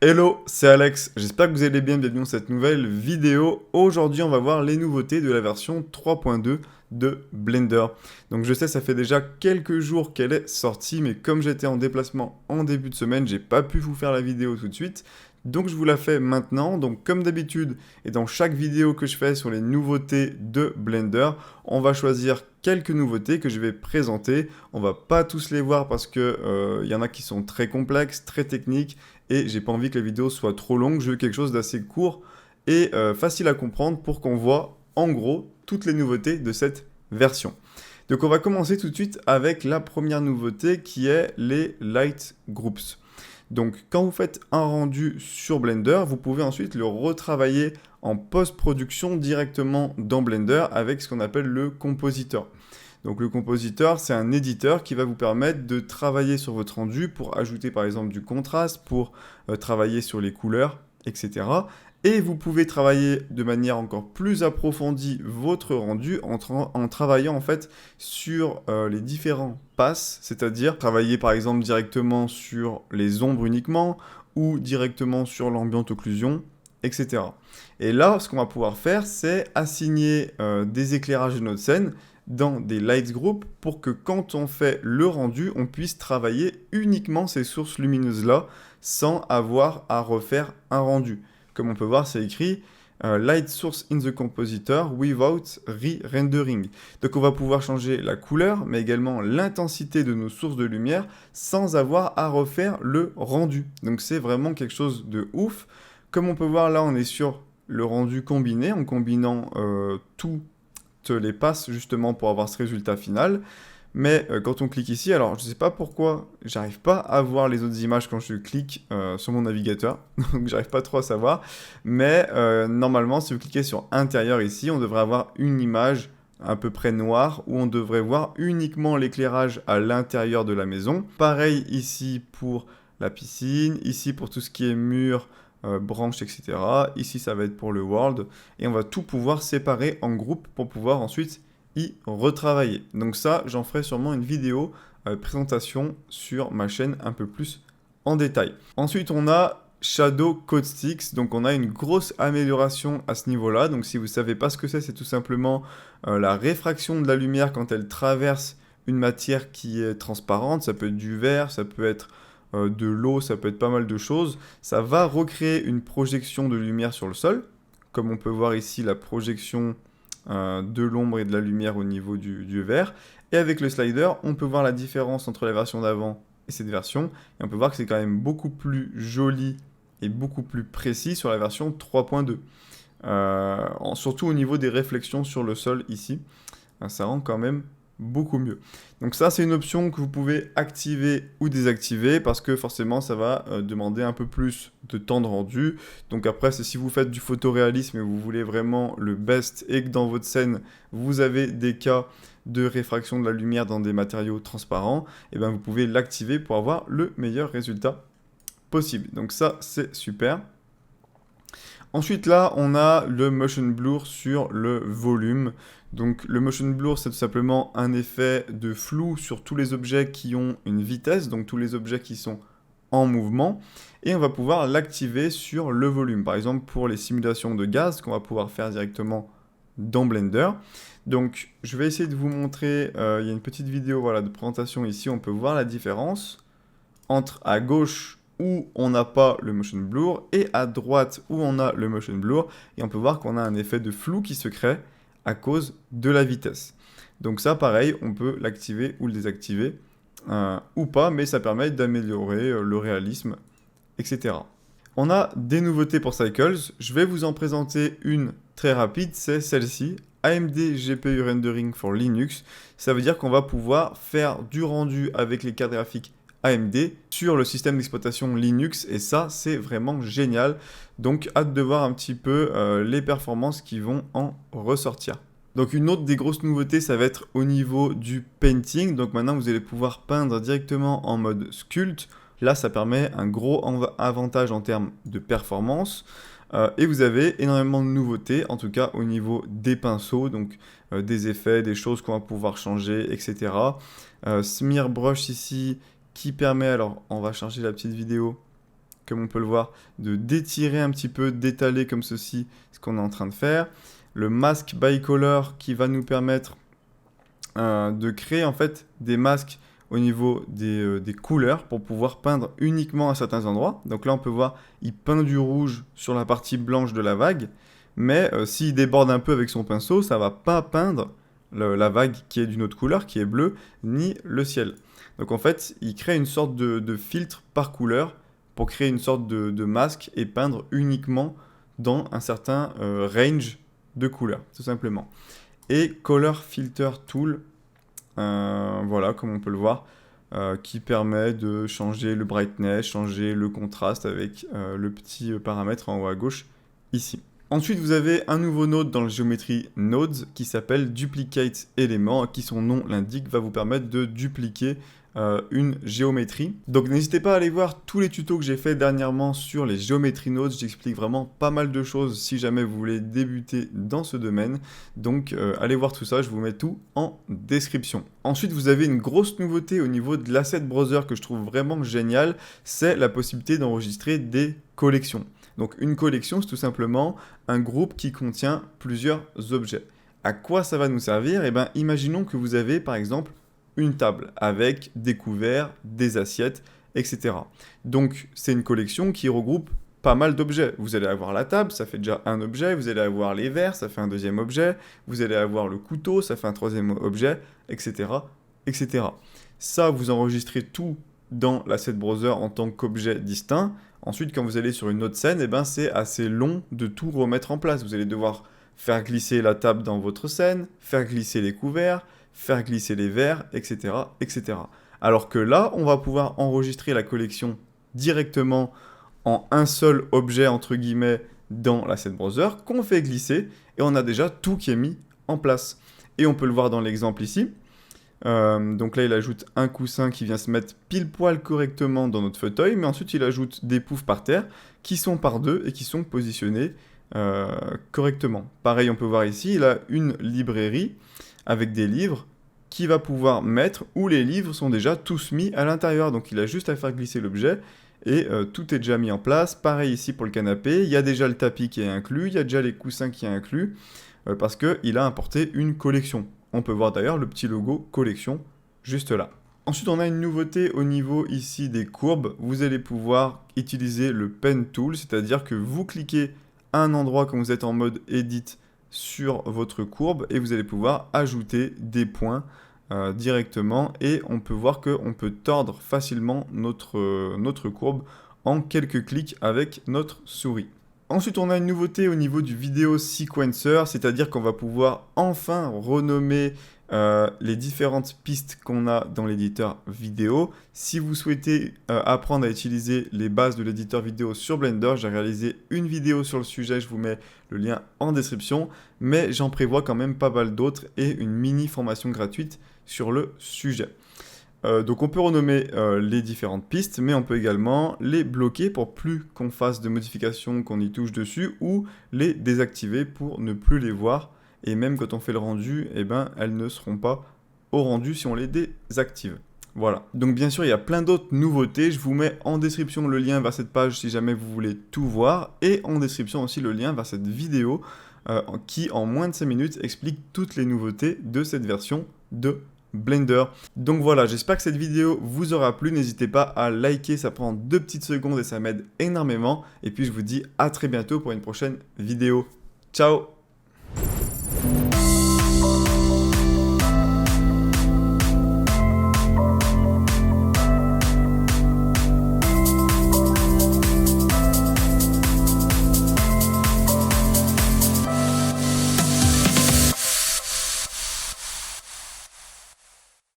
Hello, c'est Alex, j'espère que vous allez bien, bienvenue dans cette nouvelle vidéo. Aujourd'hui, on va voir les nouveautés de la version 3.2 de Blender. Donc je sais, ça fait déjà quelques jours qu'elle est sortie, mais comme j'étais en déplacement en début de semaine, j'ai pas pu vous faire la vidéo tout de suite. Donc je vous la fais maintenant. Donc comme d'habitude, et dans chaque vidéo que je fais sur les nouveautés de Blender, on va choisir quelques nouveautés que je vais présenter. On va pas tous les voir parce que y en a qui sont très complexes, très techniques, et j'ai pas envie que la vidéo soit trop longue. Je veux quelque chose d'assez court et facile à comprendre pour qu'on voit en gros toutes les nouveautés de cette version. Donc on va commencer tout de suite avec la première nouveauté qui est les Light Groups. Donc quand vous faites un rendu sur Blender, vous pouvez ensuite le retravailler en post-production directement dans Blender avec ce qu'on appelle le compositeur. Donc le compositeur, c'est un éditeur qui va vous permettre de travailler sur votre rendu pour ajouter par exemple du contraste, pour travailler sur les couleurs, etc. Et vous pouvez travailler de manière encore plus approfondie votre rendu en travaillant en fait sur les différents passes, c'est-à-dire travailler par exemple directement sur les ombres uniquement ou directement sur l'ambient occlusion, etc. Et là, ce qu'on va pouvoir faire, c'est assigner des éclairages de notre scène dans des lights group pour que quand on fait le rendu, on puisse travailler uniquement ces sources lumineuses-là sans avoir à refaire un rendu. Comme on peut voir, c'est écrit Light Source in the Compositor without re-rendering. Donc on va pouvoir changer la couleur, mais également l'intensité de nos sources de lumière sans avoir à refaire le rendu. Donc c'est vraiment quelque chose de ouf. Comme on peut voir là, on est sur le rendu combiné, en combinant toutes les passes justement pour avoir ce résultat final. Mais quand on clique ici, alors je ne sais pas pourquoi j'arrive pas à voir les autres images quand je clique sur mon navigateur, donc j'arrive pas trop à savoir. Mais normalement, si vous cliquez sur intérieur ici, on devrait avoir une image à peu près noire où on devrait voir uniquement l'éclairage à l'intérieur de la maison. Pareil ici pour la piscine, ici pour tout ce qui est mur, branches, etc. Ici, ça va être pour le world. Et on va tout pouvoir séparer en groupe pour pouvoir ensuite y retravailler. Donc ça, j'en ferai sûrement une vidéo présentation sur ma chaîne un peu plus en détail. Ensuite, on a Shadow Caustics, donc on a une grosse amélioration à ce niveau-là. Donc si vous ne savez pas ce que c'est tout simplement la réfraction de la lumière quand elle traverse une matière qui est transparente. Ça peut être du verre, ça peut être de l'eau, ça peut être pas mal de choses. Ça va recréer une projection de lumière sur le sol, comme on peut voir ici la projection de l'ombre et de la lumière au niveau du verre. Et avec le slider, on peut voir la différence entre la version d'avant et cette version. Et on peut voir que c'est quand même beaucoup plus joli et beaucoup plus précis sur la version 3.2. Surtout au niveau des réflexions sur le sol ici. Ça rend quand même beaucoup mieux. Donc ça, c'est une option que vous pouvez activer ou désactiver parce que forcément, ça va demander un peu plus de temps de rendu. Donc après, c'est si vous faites du photoréalisme et vous voulez vraiment le best et que dans votre scène, vous avez des cas de réfraction de la lumière dans des matériaux transparents, et bien vous pouvez l'activer pour avoir le meilleur résultat possible. Donc ça, c'est super. Ensuite, là, on a le motion blur sur le volume. Donc, le motion blur, c'est tout simplement un effet de flou sur tous les objets qui ont une vitesse, donc tous les objets qui sont en mouvement. Et on va pouvoir l'activer sur le volume. Par exemple, pour les simulations de gaz qu'on va pouvoir faire directement dans Blender. Donc, je vais essayer de vous montrer, il y a une petite vidéo voilà, de présentation ici, on peut voir la différence entre à gauche où on n'a pas le motion blur et à droite où on a le motion blur, et on peut voir qu'on a un effet de flou qui se crée à cause de la vitesse. Donc ça pareil, on peut l'activer ou le désactiver ou pas, mais ça permet d'améliorer le réalisme, etc. On a des nouveautés pour Cycles, je vais vous en présenter une très rapide, c'est celle-ci, AMD GPU Rendering for Linux. Ça veut dire qu'on va pouvoir faire du rendu avec les cartes graphiques AMD sur le système d'exploitation Linux, et ça c'est vraiment génial. Donc hâte de voir un petit peu les performances qui vont en ressortir. Donc une autre des grosses nouveautés, ça va être au niveau du painting. Donc maintenant vous allez pouvoir peindre directement en mode sculpt. Là ça permet un gros avantage en termes de performance. Et vous avez énormément de nouveautés, en tout cas au niveau des pinceaux, donc des effets, des choses qu'on va pouvoir changer, etc. Smear Brush ici, qui permet, alors on va charger la petite vidéo, comme on peut le voir, d'étirer un petit peu, d'étaler comme ceci ce qu'on est en train de faire. Le Mask by Color qui va nous permettre de créer en fait des masques au niveau des couleurs pour pouvoir peindre uniquement à certains endroits. Donc là on peut voir, il peint du rouge sur la partie blanche de la vague, mais s'il déborde un peu avec son pinceau, ça va pas peindre la vague qui est d'une autre couleur, qui est bleue, ni le ciel. Donc en fait, il crée une sorte de filtre par couleur pour créer une sorte de masque et peindre uniquement dans un certain range de couleurs, tout simplement. Et Color Filter Tool, voilà, comme on peut le voir, qui permet de changer le brightness, changer le contraste avec le petit paramètre en haut à gauche ici. Ensuite, vous avez un nouveau node dans le Geometry Nodes qui s'appelle Duplicate Element, qui son nom l'indique, va vous permettre de dupliquer une géométrie. Donc n'hésitez pas à aller voir tous les tutos que j'ai fait dernièrement sur les Geometry Nodes, j'explique vraiment pas mal de choses si jamais vous voulez débuter dans ce domaine. Donc allez voir tout ça, je vous mets tout en description. Ensuite, vous avez une grosse nouveauté au niveau de l'Asset Browser que je trouve vraiment génial, c'est la possibilité d'enregistrer des collections. Donc une collection, c'est tout simplement un groupe qui contient plusieurs objets. À quoi ça va nous servir? Eh bien, imaginons que vous avez par exemple une table avec des couverts, des assiettes, etc. Donc c'est une collection qui regroupe pas mal d'objets. Vous allez avoir la table, ça fait déjà un objet, vous allez avoir les verres, ça fait un deuxième objet, vous allez avoir le couteau, ça fait un troisième objet, etc. etc. Ça, vous enregistrez tout dans l'asset browser en tant qu'objet distinct. Ensuite, quand vous allez sur une autre scène, eh ben, c'est assez long de tout remettre en place. Vous allez devoir faire glisser la table dans votre scène, faire glisser les couverts, faire glisser les verres, etc., etc. Alors que là, on va pouvoir enregistrer la collection directement en un seul objet, entre guillemets, dans l'asset browser, qu'on fait glisser, et on a déjà tout qui est mis en place. Et on peut le voir dans l'exemple ici. Donc là, il ajoute un coussin qui vient se mettre pile poil correctement dans notre fauteuil, mais ensuite il ajoute des poufs par terre qui sont par deux et qui sont positionnés correctement. Pareil, on peut voir ici, il a une librairie avec des livres qu'il va pouvoir mettre où les livres sont déjà tous mis à l'intérieur. Donc il a juste à faire glisser l'objet et tout est déjà mis en place. Pareil ici pour le canapé, il y a déjà le tapis qui est inclus, il y a déjà les coussins qui sont inclus parce qu'il a importé une collection. On peut voir d'ailleurs le petit logo collection juste là. Ensuite, on a une nouveauté au niveau ici des courbes. Vous allez pouvoir utiliser le Pen Tool, c'est-à-dire que vous cliquez à un endroit quand vous êtes en mode Edit sur votre courbe et vous allez pouvoir ajouter des points directement et on peut voir qu'on peut tordre facilement notre courbe en quelques clics avec notre souris. Ensuite, on a une nouveauté au niveau du vidéo sequencer, c'est-à-dire qu'on va pouvoir enfin renommer les différentes pistes qu'on a dans l'éditeur vidéo. Si vous souhaitez apprendre à utiliser les bases de l'éditeur vidéo sur Blender, j'ai réalisé une vidéo sur le sujet, je vous mets le lien en description, mais j'en prévois quand même pas mal d'autres et une mini formation gratuite sur le sujet. Donc on peut renommer les différentes pistes, mais on peut également les bloquer pour plus qu'on fasse de modifications, qu'on y touche dessus, ou les désactiver pour ne plus les voir. Et même quand on fait le rendu, eh ben, elles ne seront pas au rendu si on les désactive. Voilà. Donc bien sûr, il y a plein d'autres nouveautés. Je vous mets en description le lien vers cette page si jamais vous voulez tout voir. Et en description aussi le lien vers cette vidéo qui, en moins de 5 minutes, explique toutes les nouveautés de cette version de Blender. Donc voilà, j'espère que cette vidéo vous aura plu. N'hésitez pas à liker, ça prend 2 petites secondes et ça m'aide énormément. Et puis je vous dis à très bientôt pour une prochaine vidéo. Ciao!